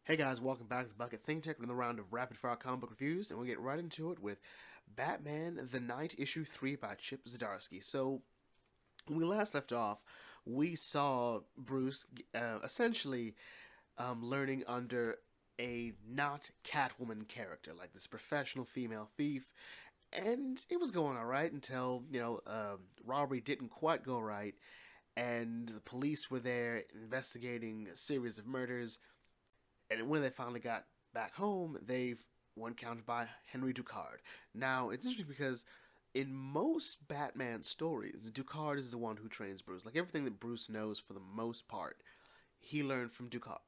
Hey guys, welcome back to the Bucket Think Tech. We're in the round of rapid fire comic book reviews, and we'll get right into it with Batman the Night issue 3 by Chip Zdarsky. So, when we last left off, we saw Bruce essentially learning under a not Catwoman character, like this professional female thief, and it was going alright until, robbery didn't quite go right, and the police were there investigating a series of murders. And when they finally got back home, they were encountered by Henry Ducard. Now, it's interesting because in most Batman stories, Ducard is the one who trains Bruce. Like everything that Bruce knows for the most part, he learned from Ducard.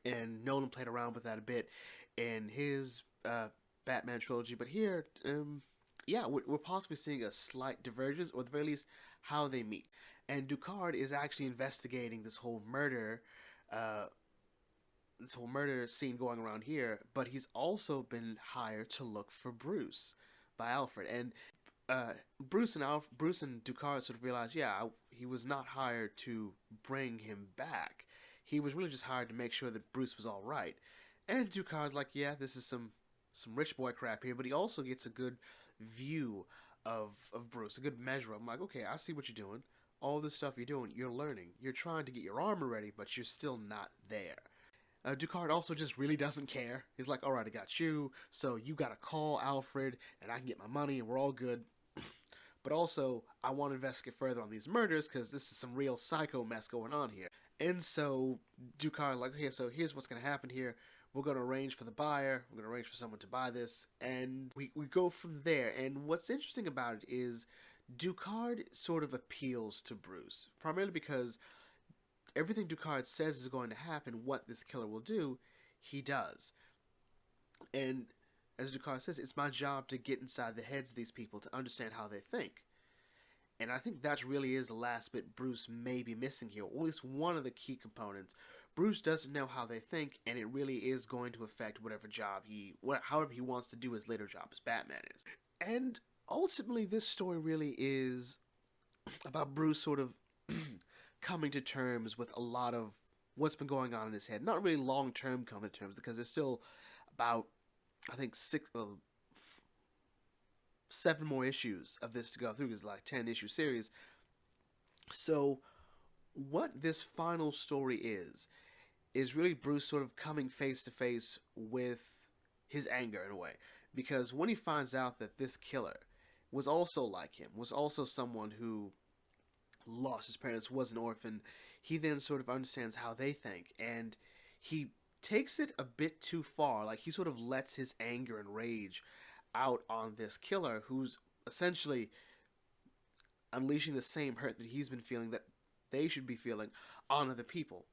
And Nolan played around with that a bit in his Batman trilogy. But here, yeah, we're possibly seeing a slight divergence, or at the very least, how they meet. And Ducard is actually investigating uh, this whole murder scene going around here, but he's also been hired to look for Bruce by Alfred. And Bruce and Ducard sort of realized, yeah, he was not hired to bring him back. He was really just hired to make sure that Bruce was all right. And Ducard's like, yeah, this is some rich boy crap here, but he also gets a good view of Bruce, a good measure. I'm like, okay, I see what you're doing. All this stuff you're doing, you're learning. You're trying to get your armor ready, but you're still not there. Ducard also just really doesn't care. He's like, all right, I got you, so you gotta call Alfred, and I can get my money, and we're all good. But also, I want to investigate further on these murders, because this is some real psycho mess going on here. And so, Ducard, like, okay, so here's what's gonna happen here. We're gonna arrange for the buyer, we're gonna arrange for someone to buy this, and we go from there. And what's interesting about it is, Ducard sort of appeals to Bruce, primarily because everything Ducard says is going to happen, what this killer will do, he does. And as Ducard says, it's my job to get inside the heads of these people to understand how they think. And I think that really is the last bit Bruce may be missing here, or at least one of the key components. Bruce doesn't know how they think, and it really is going to affect however he wants to do his later job as Batman is. And ultimately, this story really is about Bruce sort of coming to terms with a lot of what's been going on in his head. Not really long term coming to terms, because there's still about, I think, 7 more issues of this to go through. It's like a 10-issue series. So, what this final story is really Bruce sort of coming face to face with his anger in a way. Because when he finds out that this killer was also like him, was also someone who lost his parents, was an orphan, he then sort of understands how they think, and he takes it a bit too far. Like, he sort of lets his anger and rage out on this killer who's essentially unleashing the same hurt that he's been feeling, that they should be feeling, on other people.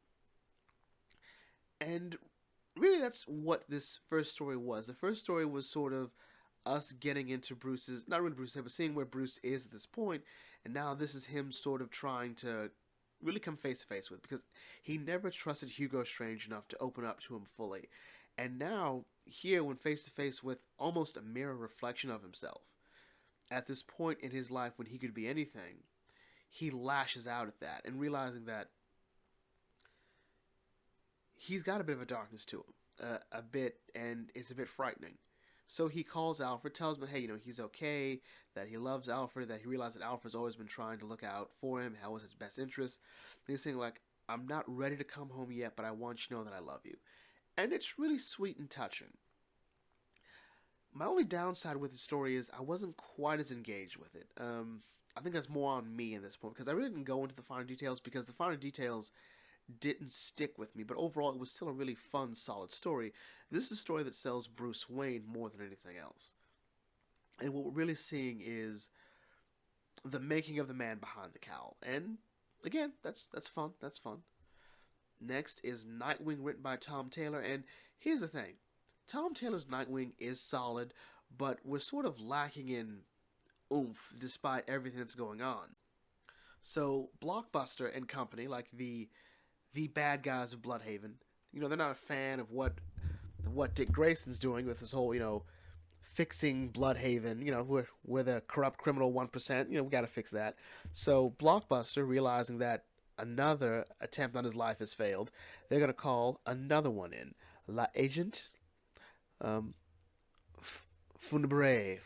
And really, that's what this first story was. The first story was sort of us getting into Bruce's, not really Bruce's head, but seeing where Bruce is at this point, and now this is him sort of trying to really come face to face with, because he never trusted Hugo Strange enough to open up to him fully. And now, here, when face to face with almost a mirror reflection of himself, at this point in his life when he could be anything, he lashes out at that, and realizing that he's got a bit of a darkness to him, a bit, and it's a bit frightening. So he calls Alfred, tells him, hey, he's okay, that he loves Alfred, that he realizes that Alfred's always been trying to look out for him, how was his best interest. And he's saying, like, I'm not ready to come home yet, but I want you to know that I love you. And it's really sweet and touching. My only downside with the story is I wasn't quite as engaged with it. I think that's more on me in this point, because I really didn't go into the finer details, because the finer details didn't stick with me, but overall it was still a really fun, solid story. This is a story that sells Bruce Wayne more than anything else. And what we're really seeing is the making of the man behind the cowl. And again, that's fun. That's fun. Next is Nightwing, written by Tom Taylor. And here's the thing. Tom Taylor's Nightwing is solid, but we're sort of lacking in oomph despite everything that's going on. So Blockbuster and company, like the bad guys of Bloodhaven, they're not a fan of what Dick Grayson's doing with this whole, fixing Bloodhaven. We're the corrupt criminal 1%. We got to fix that. So Blockbuster, realizing that another attempt on his life has failed, they're gonna call another one in. La Agent, um, Funbre,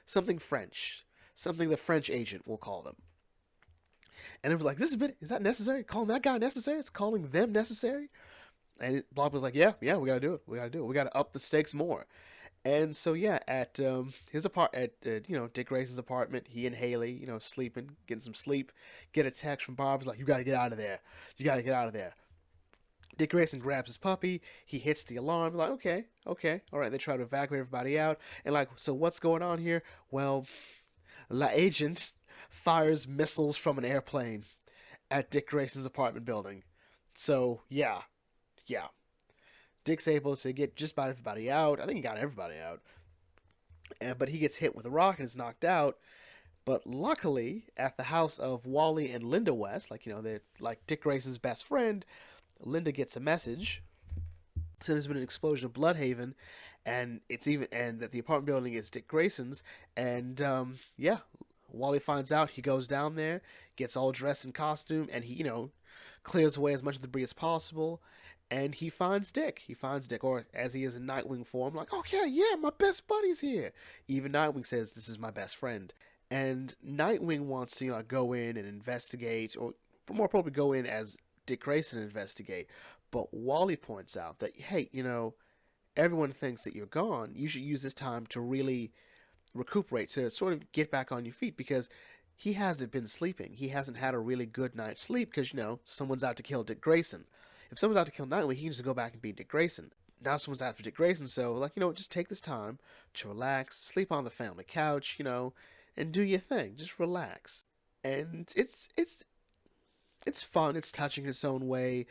something French, something the French agent will call them. And it was like, is that necessary? Calling that guy necessary? It's calling them necessary? And Bob was like, yeah, we gotta do it. We gotta do it. We gotta up the stakes more. And so yeah, at his Dick Grayson's apartment, he and Haley, sleeping, getting some sleep, get a text from Barb's like, you gotta get out of there. You gotta get out of there. Dick Grayson grabs his puppy. He hits the alarm. Like, okay, all right. They try to evacuate everybody out. And like, so what's going on here? Well, La Agent fires missiles from an airplane at Dick Grayson's apartment building. So yeah. Dick's able to get just about everybody out. I think he got everybody out. But he gets hit with a rock and is knocked out. But luckily, at the house of Wally and Linda West, they're like Dick Grayson's best friend, Linda gets a message. So there's been an explosion of Bloodhaven, and that the apartment building is Dick Grayson's. And Wally finds out. He goes down there, gets all dressed in costume, and he clears away as much debris as possible. And he finds Dick. Or as he is in Nightwing form, like, okay, yeah, my best buddy's here. Even Nightwing says, this is my best friend. And Nightwing wants to go in and investigate, or more probably go in as Dick Grayson and investigate. But Wally points out that, hey, everyone thinks that you're gone. You should use this time to really recuperate, to sort of get back on your feet, because he hasn't been sleeping. He hasn't had a really good night's sleep because, someone's out to kill Dick Grayson. If someone's out to kill Nightwing, he can just go back and be Dick Grayson. Now someone's out for Dick Grayson, so, just take this time to relax, sleep on the family couch, and do your thing. Just relax. And it's fun. It's touching in its own way.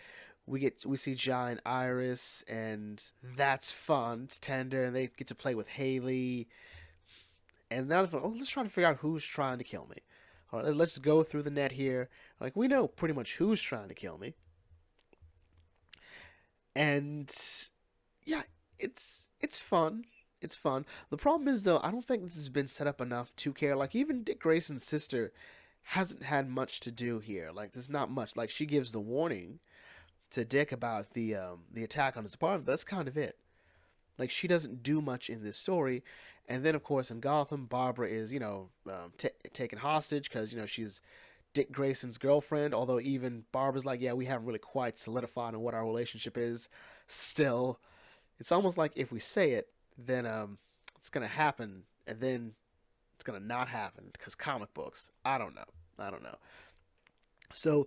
We see Jai and Iris, and that's fun. It's tender, and they get to play with Haley. And now let's try to figure out who's trying to kill me. All right, let's go through the net here. Like, we know pretty much who's trying to kill me. And yeah, it's fun. It's fun. The problem is, though, I don't think this has been set up enough to care. Like, even Dick Grayson's sister hasn't had much to do here. Like, there's not much. Like, she gives the warning to Dick about the attack on his apartment, but that's kind of it. Like, she doesn't do much in this story. And then, of course, in Gotham, Barbara is, taken hostage because, she's Dick Grayson's girlfriend, although even Barbara's like, yeah, we haven't really quite solidified on what our relationship is. Still, it's almost like if we say it, then it's going to happen, and then it's going to not happen, because comic books, I don't know. So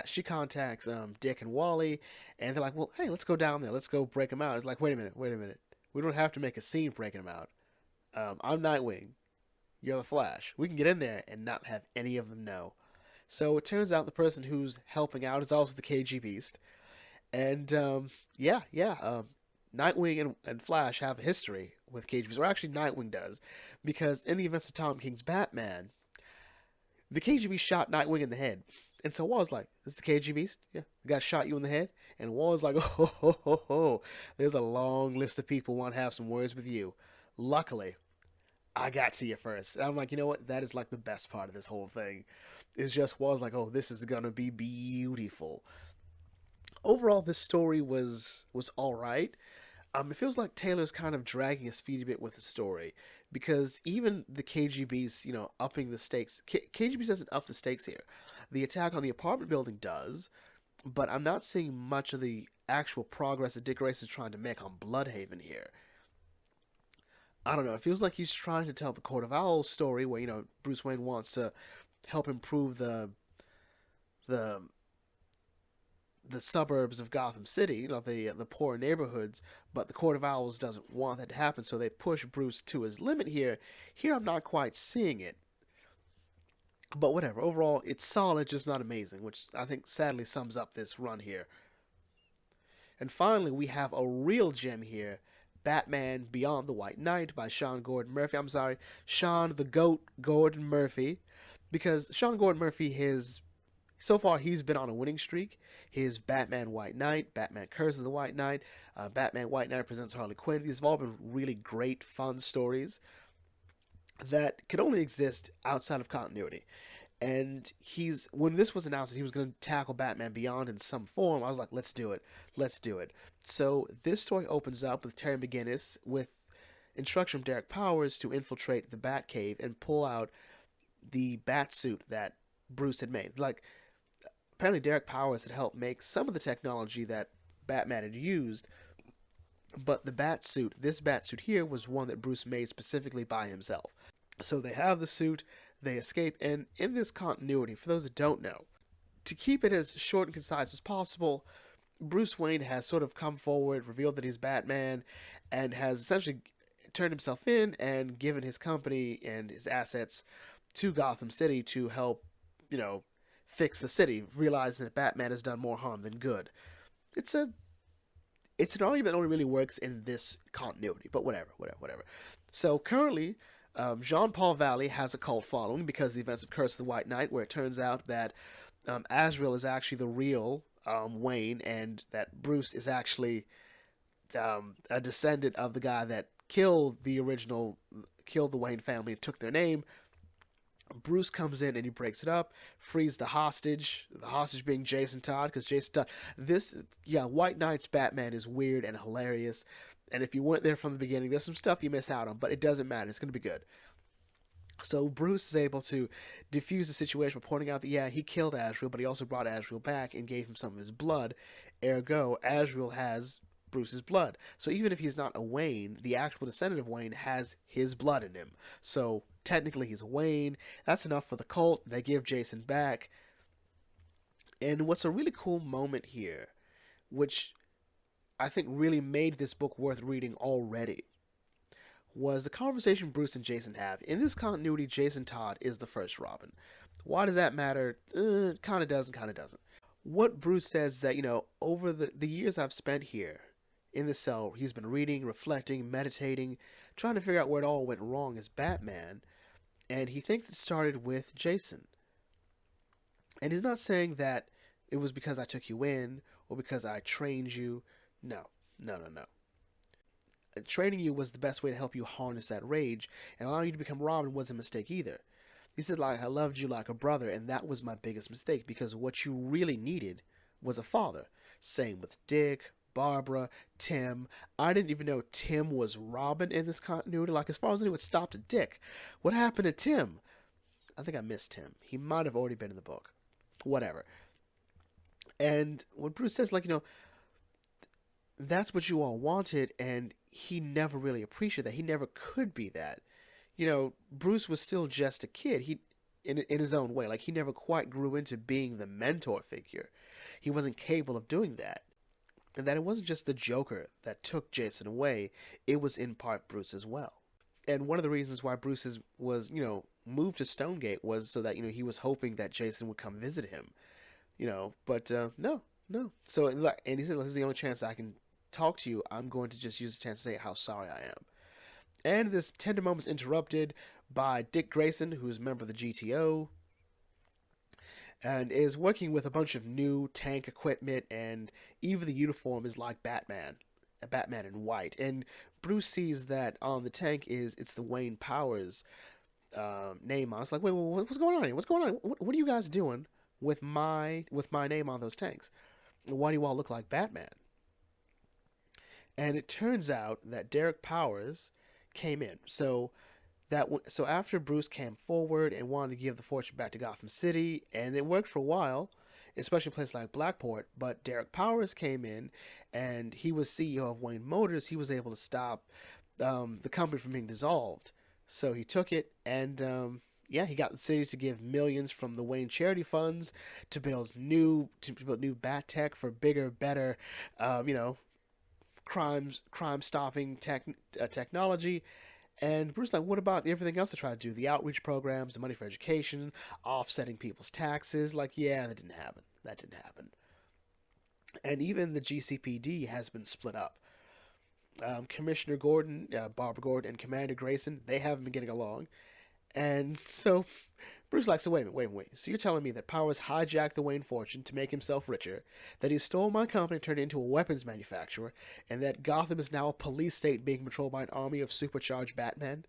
she contacts Dick and Wally, and they're like, well, hey, let's go down there. Let's go break them out. It's like, wait a minute. We don't have to make a scene breaking them out. I'm Nightwing. You're the Flash. We can get in there and not have any of them know. So it turns out the person who's helping out is also the KG Beast. And, Nightwing and Flash have a history with KG Beast. Or actually, Nightwing does. Because in the events of Tom King's Batman, the KGB shot Nightwing in the head. And so Wall's like, this is the KG Beast? Yeah, the guy shot you in the head? And Wall's like, oh, there's a long list of people who want to have some words with you. Luckily, I got to you first. And I'm like, you know what? That is like the best part of this whole thing. It's just Wall's like, oh, this is going to be beautiful. Overall, this story was all right. It feels like Taylor's kind of dragging his feet a bit with the story, because even the KGB's, upping the stakes. KGB doesn't up the stakes here. The attack on the apartment building does, but I'm not seeing much of the actual progress that Dick Grayson is trying to make on Bloodhaven here. I don't know. It feels like he's trying to tell the Court of Owls story, where Bruce Wayne wants to help improve the suburbs of Gotham City, the poor neighborhoods, but the Court of Owls doesn't want that to happen, so they push Bruce to his limit here. Here I'm not quite seeing it. But whatever, overall, it's solid, just not amazing, which I think sadly sums up this run here. And finally, we have a real gem here, Batman Beyond the White Knight by Sean Gordon Murphy. I'm sorry, Sean the Goat Gordon Murphy, because Sean Gordon Murphy so far, he's been on a winning streak. His Batman White Knight, Batman Curses the White Knight, Batman White Knight Presents Harley Quinn. These have all been really great, fun stories that could only exist outside of continuity. And when this was announced that he was going to tackle Batman Beyond in some form, I was like, let's do it. Let's do it. So this story opens up with Terry McGinnis with instruction from Derek Powers to infiltrate the Batcave and pull out the bat suit that Bruce had made. Like, apparently Derek Powers had helped make some of the technology that Batman had used, but this bat suit here, was one that Bruce made specifically by himself. So they have the suit, they escape, and in this continuity, for those that don't know, to keep it as short and concise as possible, Bruce Wayne has sort of come forward, revealed that he's Batman, and has essentially turned himself in and given his company and his assets to Gotham City to help, fix the city, realizing that Batman has done more harm than good. It's an argument that only really works in this continuity, but whatever. So currently, Jean-Paul Valley has a cult following because of the events of Curse of the White Knight, where it turns out that Azrael is actually the real Wayne, and that Bruce is actually a descendant of the guy that killed the Wayne family and took their name. Bruce comes in and he breaks it up, frees the hostage being Jason Todd, because Jason Todd, White Knight's Batman is weird and hilarious, and if you weren't there from the beginning, there's some stuff you miss out on, but it doesn't matter, it's going to be good. So Bruce is able to defuse the situation by pointing out that, he killed Azrael, but he also brought Azrael back and gave him some of his blood, ergo, Azrael has Bruce's blood. So even if he's not a Wayne, the actual descendant of Wayne has his blood in him. So technically he's a Wayne. That's enough for the cult. They give Jason back. And what's a really cool moment here, which I think really made this book worth reading already, was the conversation Bruce and Jason have. In this continuity, Jason Todd is the first Robin. Why does that matter? Kind of does and kind of doesn't. What Bruce says is that, over the years I've spent here in the cell, he's been reading, reflecting, meditating, trying to figure out where it all went wrong as Batman, and he thinks it started with Jason. And he's not saying that it was because I took you in, or because I trained you. No. Training you was the best way to help you harness that rage, and allowing you to become Robin wasn't a mistake either. He said, I loved you like a brother, and that was my biggest mistake, because what you really needed was a father. Same with Dick, Barbara, Tim. I didn't even know Tim was Robin in this continuity. As far as I knew, it stopped at Dick. What happened to Tim? I think I missed Tim. He might have already been in the book. Whatever. And when Bruce says, that's what you all wanted, and he never really appreciated that. He never could be that. Bruce was still just a kid. He, in his own way, he never quite grew into being the mentor figure. He wasn't capable of doing that. And that it wasn't just the Joker that took Jason away, it was in part Bruce as well. And one of the reasons why Bruce was, moved to Stonegate was so that, he was hoping that Jason would come visit him. But no. So, and he said, this is the only chance I can talk to you. I'm going to just use the chance to say how sorry I am. And this tender moment is interrupted by Dick Grayson, who's a member of the GTO, and is working with a bunch of new tank equipment, and even the uniform is like Batman in white. And Bruce sees that on the tank it's the Wayne Powers name on it. It's like, wait, what's going on here? What's going on? What are you guys doing with my name on those tanks? Why do you all look like Batman? And it turns out that Derek Powers came in. So after Bruce came forward and wanted to give the fortune back to Gotham City, and it worked for a while, especially in places like Blackport, but Derek Powers came in, and he was CEO of Wayne Motors. He was able to stop the company from being dissolved. So he took it, and he got the city to give millions from the Wayne charity funds to build new bat tech for bigger, better, crime-stopping technology. And Bruce what about everything else they try to do? The outreach programs, the money for education, offsetting people's taxes. that didn't happen. And even the GCPD has been split up. Commissioner Gordon, Barbara Gordon, and Commander Grayson, they haven't been getting along. And so Bruce so wait a minute. So you're telling me that Powers hijacked the Wayne fortune to make himself richer, that he stole my company and turned it into a weapons manufacturer, and that Gotham is now a police state being controlled by an army of supercharged Batmen?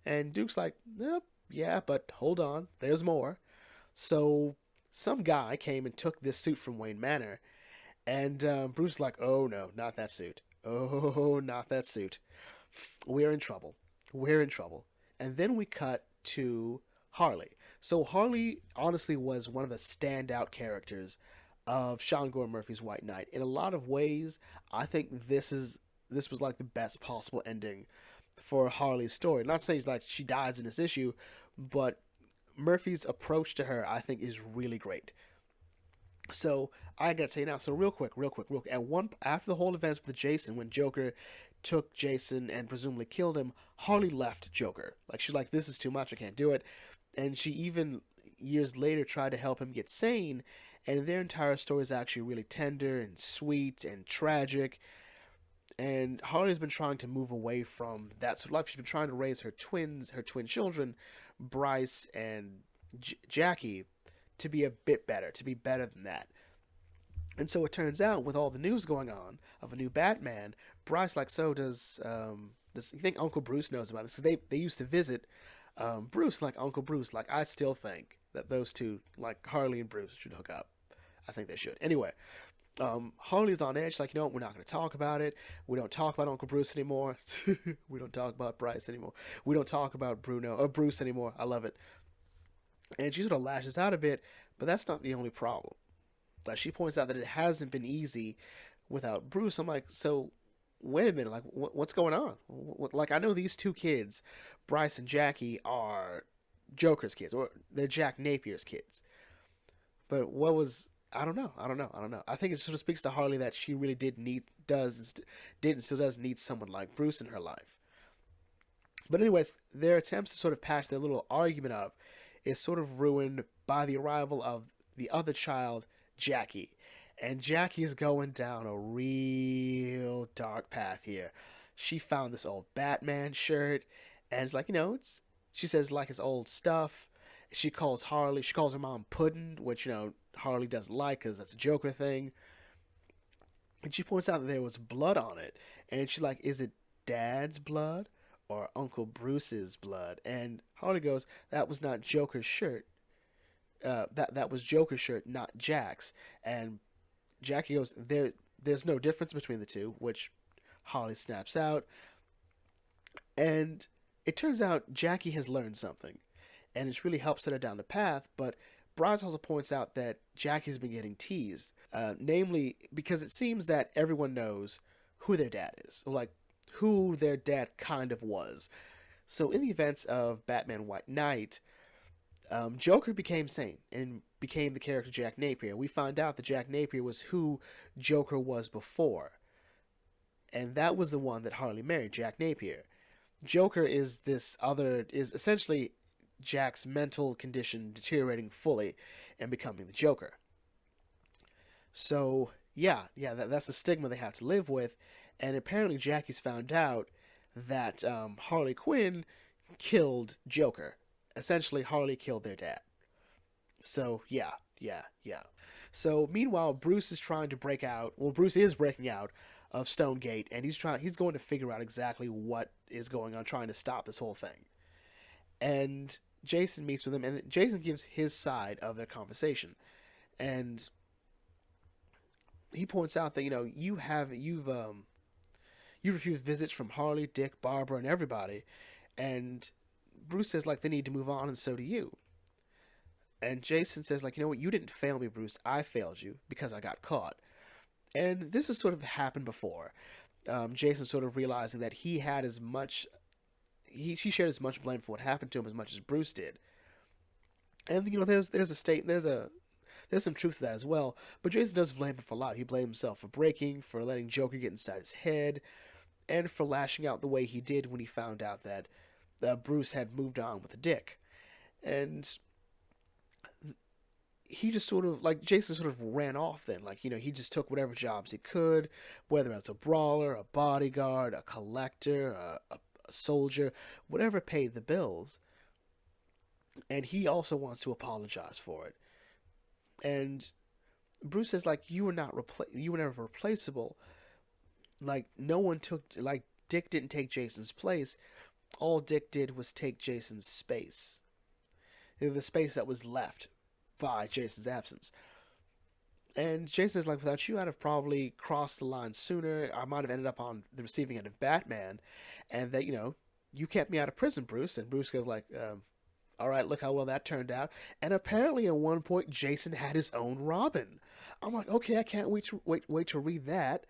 And Duke's nope, yeah, but hold on, there's more. So some guy came and took this suit from Wayne Manor, and Bruce is like, oh no, not that suit. Oh, not that suit. We're in trouble. We're in trouble. And then we cut to Harley. So Harley honestly was one of the standout characters of Sean Gore Murphy's White Knight. In a lot of ways, I think this was like the best possible ending for Harley's story. Not saying like she dies in this issue, but Murphy's approach to her, I think, is really great. So I gotta say now, so real quick. At one after the whole events with Jason, when Joker took Jason and presumably killed him, Harley left Joker. Like she's like, this is too much, I can't do it. And she even years later tried to help him get sane. And their entire story is actually really tender and sweet and tragic. And Harley's been trying to move away from that sort of life. She's been trying to raise her twin children, Bryce and Jackie, to be a bit better, to be better than that. And so it turns out, with all the news going on of a new Batman, Bryce like, so does you think Uncle Bruce knows about this? Because they used to visit Bruce, like Uncle Bruce. Like I still think that those two, like Harley and Bruce, should hook up. I think they should. Anyway, Harley's on edge, like, you know what, we're not going to talk about it. We don't talk about Uncle Bruce anymore. We don't talk about Bryce anymore. We don't talk about Bruce anymore. I love it. And she sort of lashes out a bit, but that's not the only problem. Like, she points out that it hasn't been easy without Bruce. I'm like, so wait a minute, like, what's going on? Like, I know these two kids, Bryce and Jackie, are Joker's kids, or they're Jack Napier's kids. But what was I don't know. I think it sort of speaks to Harley that she really did and still does need someone like Bruce in her life. But anyway, their attempts to sort of patch their little argument up is sort of ruined by the arrival of the other child, Jackie. And Jackie's going down a real dark path here. She found this old Batman shirt, and it's like, she says like it's old stuff. She calls her mom Puddin', which, Harley doesn't like because that's a Joker thing. And she points out that there was blood on it. And she's like, is it Dad's blood or Uncle Bruce's blood? And Harley goes, that was not Joker's shirt. That was Joker's shirt, not Jack's. And Jackie goes, there's no difference between the two, which Harley snaps out. And it turns out Jackie has learned something. And it's really helped set her down the path, but Bryce also points out that Jackie's been getting teased, namely because it seems that everyone knows who their dad is, like who their dad kind of was. So in the events of Batman White Knight, Joker became sane and became the character Jack Napier. We find out that Jack Napier was who Joker was before, and that was the one that Harley married, Jack Napier. Joker is essentially Jack's mental condition deteriorating fully and becoming the Joker. So, that's the stigma they have to live with. And apparently Jackie's found out that Harley Quinn killed Joker. Essentially, Harley killed their dad. So, yeah. So, meanwhile, Bruce is trying to break out. Well, Bruce is breaking out of Stonegate, and he's going to figure out exactly what is going on, trying to stop this whole thing. And Jason meets with him, and Jason gives his side of their conversation, and he points out that you've refused visits from Harley, Dick, Barbara, and everybody, and Bruce says like they need to move on, and so do you. And Jason says like, you know what, you didn't fail me, Bruce. I failed you because I got caught. And this has sort of happened before. Jason sort of realizing that he had as much. He shared as much blame for what happened to him as much as Bruce did. And there's some truth to that as well. But Jason does blame him for a lot. He blames himself for breaking, for letting Joker get inside his head, and for lashing out the way he did when he found out that Bruce had moved on with Dick. And he just sort of, like, Jason sort of ran off then. Like, he just took whatever jobs he could, whether it's a brawler, a bodyguard, a collector, a soldier, whatever paid the bills. And he also wants to apologize for it. And Bruce says, like, you were never replaceable. Like, Dick didn't take Jason's place. All Dick did was take Jason's space. The space that was left by Jason's absence. And Jason's like, without you, I'd have probably crossed the line sooner. I might have ended up on the receiving end of Batman, and that you kept me out of prison, Bruce. And Bruce goes like, all right, look how well that turned out. And apparently, at one point, Jason had his own Robin. I'm like, okay, I can't wait to read that.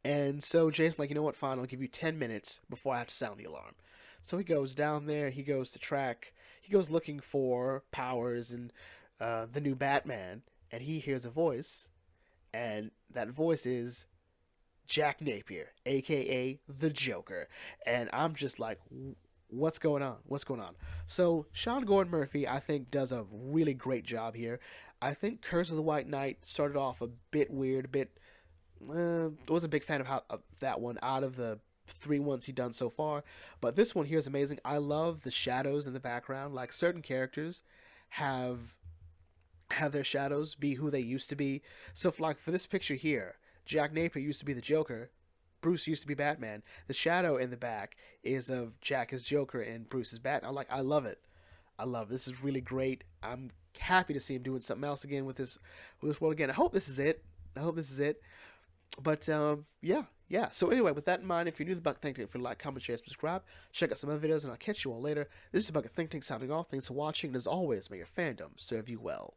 And so Jason's like, you know what? Fine, I'll give you 10 minutes before I have to sound the alarm. So he goes down there. He goes to track. He goes looking for Powers and the new Batman, and he hears a voice, and that voice is Jack Napier, aka the Joker. And I'm just like, what's going on? What's going on? So Sean Gordon Murphy, I think, does a really great job here. I think Curse of the White Knight started off a bit weird, a bit. I wasn't a big fan of that one out of the 3 ones he's done so far, but this one here is amazing. I love the shadows in the background. Like, certain characters have their shadows be who they used to be. So, for this picture here, Jack Napier used to be the Joker. Bruce used to be Batman. The shadow in the back is of Jack as Joker and Bruce as Batman. I love it. I love it. This is really great. I'm happy to see him doing something else again with this world again. I hope this is it. But yeah. So anyway, with that in mind, if you're new to the Bucket Think Tank, if you like, comment, share, subscribe, check out some other videos, and I'll catch you all later. This is the Bucket Think Tank signing off. Thanks for watching, and as always, may your fandom serve you well.